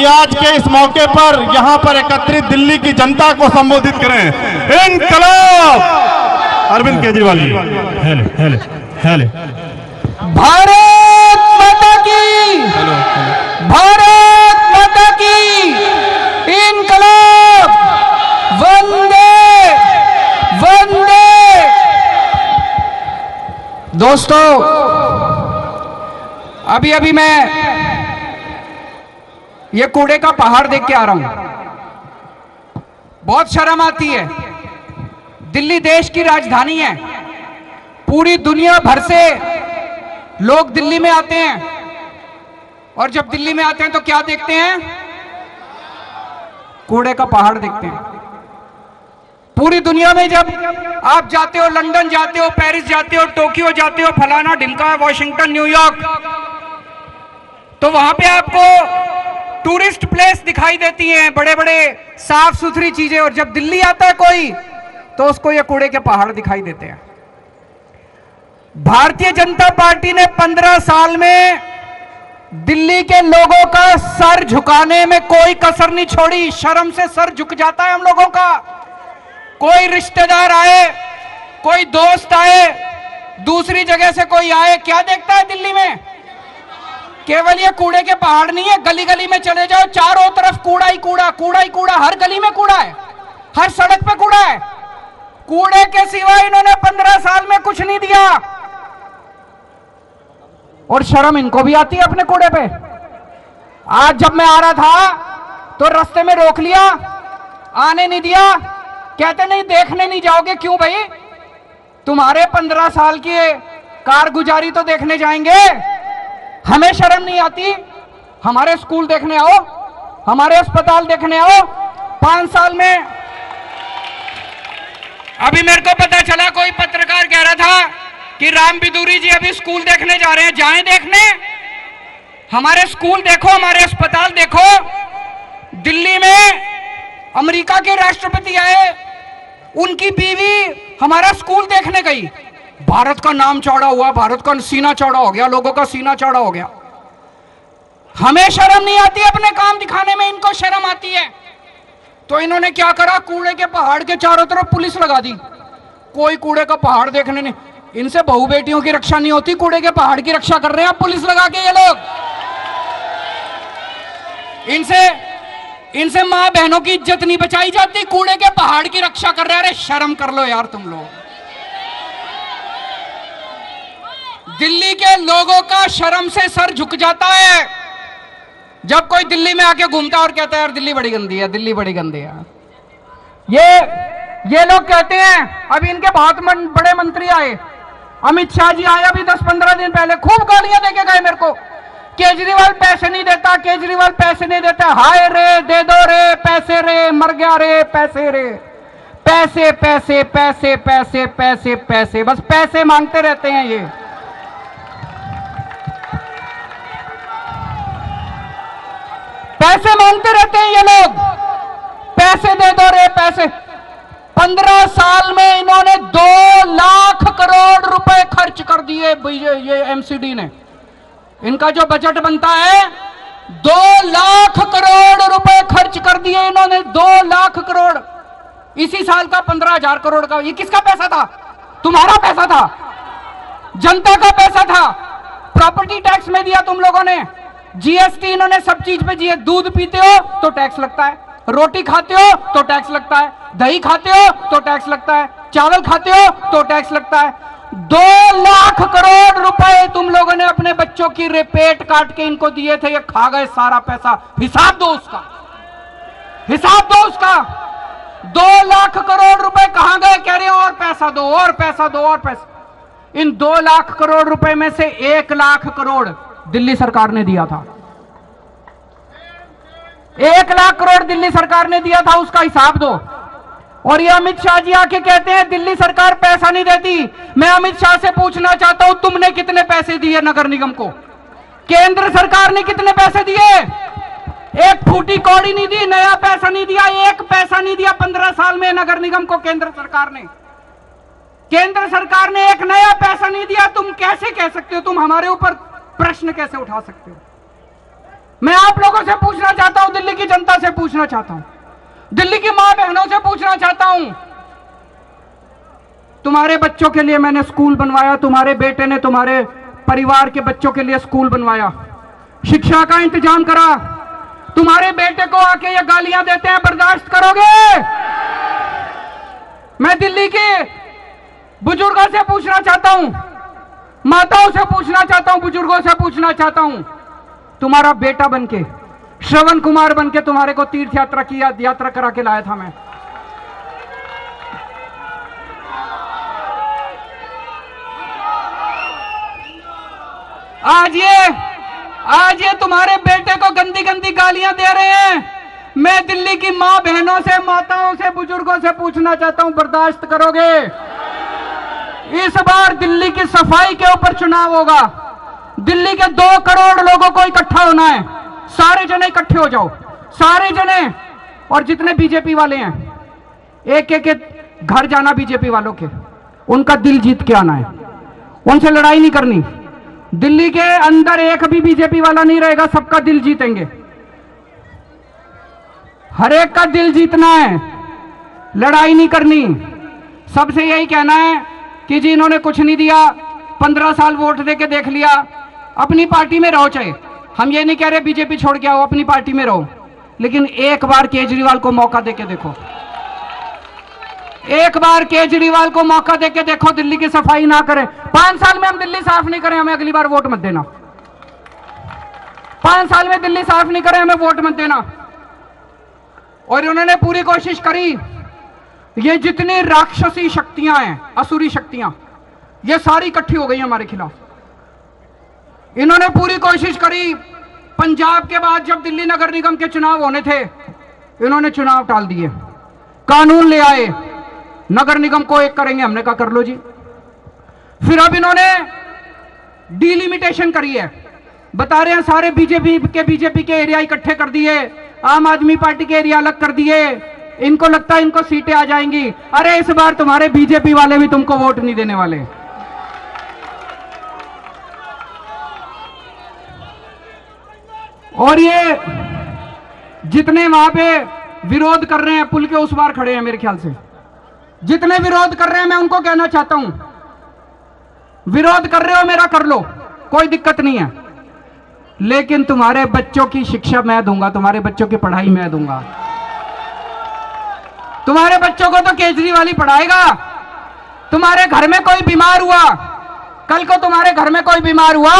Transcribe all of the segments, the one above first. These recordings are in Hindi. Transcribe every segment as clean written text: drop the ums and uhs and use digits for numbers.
कि आज के इस मौके पर यहां पर एकत्रित दिल्ली की जनता को संबोधित करें। इनकलाब अरविंद केजरीवाल जी। हेले भारत माता की, भारत माता की, इनकलाब, वंदे वंदे। दोस्तों, अभी मैं ये कूड़े का पहाड़ देख के आ रहा हूं। बहुत शर्म आती है। दिल्ली देश की राजधानी है। पूरी दुनिया भर से लोग दिल्ली में आते हैं और जब दिल्ली में आते हैं तो क्या देखते हैं? कूड़े का पहाड़ देखते हैं। पूरी दुनिया में जब आप जाते हो, लंदन जाते हो, पेरिस जाते हो, टोक्यो जाते हो, फलाना ढिमका, वॉशिंगटन, न्यूयॉर्क, तो वहां पे आपको टूरिस्ट प्लेस दिखाई देती हैं, बड़े बड़े साफ सुथरी चीजें। और जब दिल्ली आता है कोई तो उसको ये कूड़े के पहाड़ दिखाई देते हैं। भारतीय जनता पार्टी ने 15 साल में दिल्ली के लोगों का सर झुकाने में कोई कसर नहीं छोड़ी। शर्म से सर झुक जाता है हम लोगों का। कोई रिश्तेदार आए, कोई दोस्त आए, दूसरी जगह से कोई आए, क्या देखता है दिल्ली में? केवल ये कूड़े के पहाड़ नहीं है। गली गली में चले जाओ, चारों तरफ कूड़ा ही कूड़ा, कूड़ा ही कूड़ा। हर गली में कूड़ा है, हर सड़क पे कूड़ा है। कूड़े के सिवा इन्होंने 15 साल में कुछ नहीं दिया। और शर्म इनको भी आती है अपने कूड़े पे। आज जब मैं आ रहा था तो रास्ते में रोक लिया, आने नहीं दिया। कहते नहीं, देखने नहीं जाओगे। क्यों भाई? तुम्हारे 15 साल की कारगुजारी तो देखने जाएंगे। हमें शर्म नहीं आती? हमारे स्कूल देखने आओ, हमारे अस्पताल देखने आओ। 5 साल में अभी मेरे को पता चला, कोई पत्रकार कह रहा था कि राम बिदूरी जी अभी स्कूल देखने जा रहे हैं। जाएं देखने, हमारे स्कूल देखो, हमारे अस्पताल देखो। दिल्ली में अमेरिका के राष्ट्रपति आए, उनकी बीवी हमारा स्कूल देखने गई। भारत का नाम चौड़ा हुआ, भारत का सीना चौड़ा हो गया, लोगों का सीना चौड़ा हो गया। हमें शर्म नहीं आती अपने काम दिखाने में, इनको शर्म आती है। तो इन्होंने क्या करा? कूड़े के पहाड़ के चारों तरफ पुलिस लगा दी। कोई कूड़े का पहाड़ देखने नहीं। इनसे बहू बेटियों की रक्षा नहीं होती, कूड़े के पहाड़ की रक्षा कर रहे हैं पुलिस लगा के ये लोग। इनसे मां बहनों की इज्जत नहीं बचाई जाती, कूड़े के पहाड़ की रक्षा कर रहे हैं। अरे शर्म कर लो यार तुम लोग। दिल्ली के लोगों का शर्म से सर झुक जाता है जब कोई दिल्ली में आके घूमता और कहता है यार दिल्ली बड़ी गंदी है, दिल्ली बड़ी गंदी है। ये लोग कहते हैं। अभी इनके बहुत बड़े मंत्री आए, अमित शाह जी आए अभी 10-15 दिन पहले, खूब गालियां देके गए मेरे को। केजरीवाल पैसे नहीं देता, केजरीवाल पैसे नहीं देता। हाय रे, दे दो रे पैसे रे, मर गया रे पैसे रे। पैसे पैसे पैसे पैसे पैसे पैसे, बस पैसे मांगते रहते हैं ये। पैसे मांगते रहते हैं ये लोग। पैसे दे दो रे पैसे। 15 साल में इन्होंने 2 लाख करोड़ रुपए खर्च कर दिए। ये एमसीडी ने, इनका जो बजट बनता है 2 लाख करोड़ रुपए खर्च कर दिए इन्होंने। 2 लाख करोड़। इसी साल का 15,000 करोड़ का। ये किसका पैसा था? तुम्हारा पैसा था, जनता का पैसा था। प्रॉपर्टी टैक्स में दिया तुम लोगों ने। जीएसटी इन्होंने सब चीज पे दिए। दूध पीते हो तो टैक्स लगता है, रोटी खाते हो तो टैक्स लगता है, दही खाते हो तो टैक्स लगता है, चावल खाते हो तो टैक्स लगता है। 2 लाख करोड़ रुपए तुम लोगों ने अपने बच्चों की रेपेट काट के इनको दिए थे। ये खा गए सारा पैसा। हिसाब दो उसका, हिसाब दो उसका। 2 लाख करोड़ रुपए कहां गए? कह रहे हैं और पैसा दो, और पैसा दो, और पैसा। इन 2 लाख करोड़ रुपए में से 1 लाख करोड़ दिल्ली सरकार ने दिया था। 1 लाख करोड़ दिल्ली सरकार ने दिया था, उसका हिसाब दो। और ये अमित शाह जी आके कहते हैं दिल्ली सरकार पैसा नहीं देती। मैं अमित शाह से पूछना चाहता हूं, तुमने कितने पैसे दिए नगर निगम को? केंद्र सरकार ने कितने पैसे दिए? एक फूटी कौड़ी नहीं दी, नया पैसा नहीं दिया, 1 पैसा नहीं दिया 15 साल में नगर निगम को केंद्र सरकार ने। केंद्र सरकार ने 1 नया पैसा नहीं दिया। तुम कैसे कह सकते हो? तुम हमारे ऊपर प्रश्न कैसे उठा सकते हो? मैं आप लोगों से पूछना चाहता हूं, दिल्ली की जनता से पूछना चाहता हूं, दिल्ली की मां बहनों से पूछना चाहता हूं, तुम्हारे बच्चों के लिए मैंने स्कूल बनवाया, तुम्हारे बेटे ने तुम्हारे परिवार के बच्चों के लिए स्कूल बनवाया, शिक्षा का इंतजाम करा, तुम्हारे बेटे को आके ये गालियां देते हैं, बर्दाश्त करोगे? मैं दिल्ली के बुजुर्गों से पूछना चाहता हूं, माताओं से पूछना चाहता हूं, बुजुर्गों से पूछना चाहता हूं, तुम्हारा बेटा बनके, श्रवण कुमार बनके तुम्हारे को तीर्थ यात्रा की यात्रा करा के लाया था मैं। आज ये तुम्हारे बेटे को गंदी गंदी गालियां दे रहे हैं। मैं दिल्ली की मां बहनों से, माताओं से, बुजुर्गों से पूछना चाहता हूं, बर्दाश्त करोगे? इस बार दिल्ली की सफाई के ऊपर चुनाव होगा। दिल्ली के 2 करोड़ लोगों को इकट्ठा होना है। सारे जने इकट्ठे हो जाओ, सारे जने, और जितने बीजेपी वाले हैं, एक एक घर जाना बीजेपी वालों के, उनका दिल जीत के आना है, उनसे लड़ाई नहीं करनी। दिल्ली के अंदर एक भी बीजेपी वाला नहीं रहेगा, सबका दिल जीतेंगे, हर एक का दिल जीतना है, लड़ाई नहीं करनी। सबसे यही कहना है कि जी इन्होंने कुछ नहीं दिया, 15 साल वोट देके देख लिया, अपनी पार्टी में रहो। चाहे हम ये नहीं कह रहे बीजेपी छोड़ के आओ, अपनी पार्टी में रहो, लेकिन एक बार केजरीवाल को मौका देके देखो, एक बार केजरीवाल को मौका देके देखो, दिल्ली की सफाई ना करें। 5 साल में हम दिल्ली साफ नहीं करें, हमें अगली बार वोट मत देना। 5 साल में दिल्ली साफ नहीं करें, हमें वोट मत देना। और उन्होंने पूरी कोशिश करी, ये जितनी राक्षसी शक्तियां हैं, असुरी शक्तियां, ये सारी इकट्ठी हो गई हमारे खिलाफ। इन्होंने पूरी कोशिश करी, पंजाब के बाद जब दिल्ली नगर निगम के चुनाव होने थे, इन्होंने चुनाव टाल दिए, कानून ले आए, नगर निगम को एक करेंगे, हमने कहा कर लो जी। फिर अब इन्होंने डिलिमिटेशन करी है, बता रहे हैं सारे बीजेपी के एरिया इकट्ठे कर दिए, आम आदमी पार्टी के एरिया अलग कर दिए, इनको लगता है इनको सीटें आ जाएंगी। अरे इस बार तुम्हारे बीजेपी वाले भी तुमको वोट नहीं देने वाले। और ये जितने वहां पे विरोध कर रहे हैं, पुल के उस बार खड़े हैं, मेरे ख्याल से जितने विरोध कर रहे हैं, मैं उनको कहना चाहता हूं, विरोध कर रहे हो मेरा कर लो, कोई दिक्कत नहीं है, लेकिन तुम्हारे बच्चों की शिक्षा मैं दूंगा, तुम्हारे बच्चों की पढ़ाई मैं दूंगा। तुम्हारे बच्चों को तो केजरीवाल ही पढ़ाएगा। तुम्हारे घर में कोई बीमार हुआ, कल को तुम्हारे घर में कोई बीमार हुआ,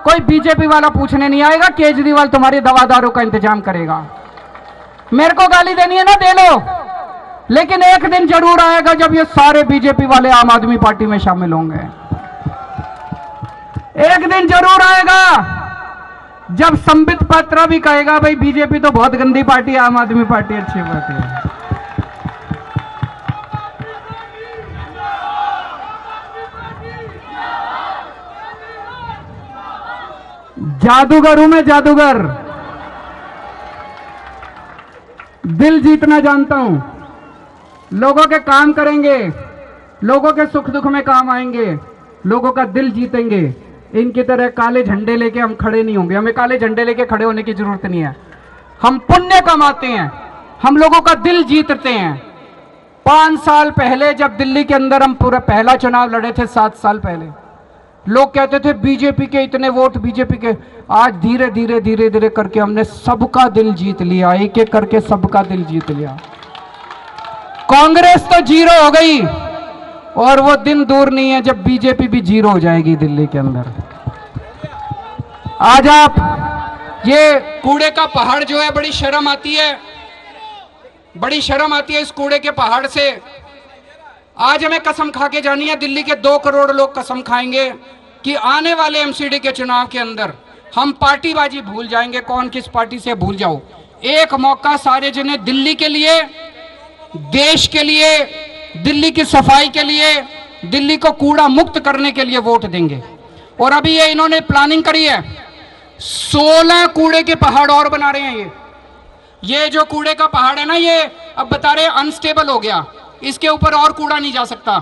कोई बीजेपी वाला पूछने नहीं आएगा, केजरीवाल तुम्हारी दवा दारू का इंतजाम करेगा। मेरे को गाली देनी है ना, दे लो, लेकिन एक दिन जरूर आएगा जब ये सारे बीजेपी वाले आम आदमी पार्टी में शामिल होंगे। एक दिन जरूर आएगा जब संबित पात्रा भी कहेगा भाई बीजेपी तो बहुत गंदी पार्टी है, आम आदमी पार्टी अच्छी पार्टी है। जादूगर हूं मैं, जादूगर, दिल जीतना जानता हूं, लोगों के काम करेंगे, लोगों के सुख दुख में काम आएंगे, लोगों का दिल जीतेंगे। इनकी तरह काले झंडे लेके हम खड़े नहीं होंगे, हमें काले झंडे लेके खड़े होने की जरूरत नहीं है। हम पुण्य कमाते हैं, हम लोगों का दिल जीतते हैं। 5 साल पहले जब दिल्ली के अंदर हम पूरा पहला चुनाव लड़े थे, 7 साल पहले, लोग कहते थे बीजेपी के इतने वोट, बीजेपी के। आज धीरे धीरे धीरे धीरे करके हमने सबका दिल जीत लिया, एक एक करके सबका दिल जीत लिया। कांग्रेस तो 0 हो गई, और वो दिन दूर नहीं है जब बीजेपी भी 0 हो जाएगी दिल्ली के अंदर। आज आप ये कूड़े का पहाड़ जो है, बड़ी शर्म आती है, बड़ी शर्म आती है इस कूड़े के पहाड़ से। आज हमें कसम खा के जानी है, दिल्ली के 2 करोड़ लोग कसम खाएंगे कि आने वाले एमसीडी के चुनाव के अंदर हम पार्टीबाजी भूल जाएंगे, कौन किस पार्टी से भूल जाओ। एक मौका सारे जने दिल्ली के लिए, देश के लिए, दिल्ली की सफाई के लिए, दिल्ली को कूड़ा मुक्त करने के लिए वोट देंगे। और अभी ये इन्होंने प्लानिंग करी है, 16 कूड़े के पहाड़ और बना रहे हैं। ये जो कूड़े का पहाड़ है ना, ये अब बता रहे अनस्टेबल हो गया, इसके ऊपर और कूड़ा नहीं जा सकता।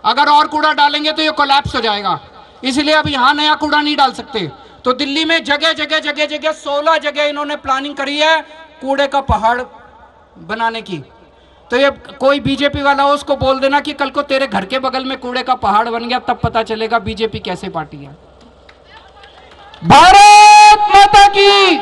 अगर और कूड़ा डालेंगे तो ये कोलैप्स हो जाएगा, इसलिए अब यहां नया कूड़ा नहीं डाल सकते। तो दिल्ली में जगह जगह जगह जगह 16 जगह इन्होंने प्लानिंग करी है कूड़े का पहाड़ बनाने की। तो ये कोई बीजेपी वाला हो उसको बोल देना कि कल को तेरे घर के बगल में कूड़े का पहाड़ बन गया, तब पता चलेगा बीजेपी कैसे पार्टी है। भारत माता की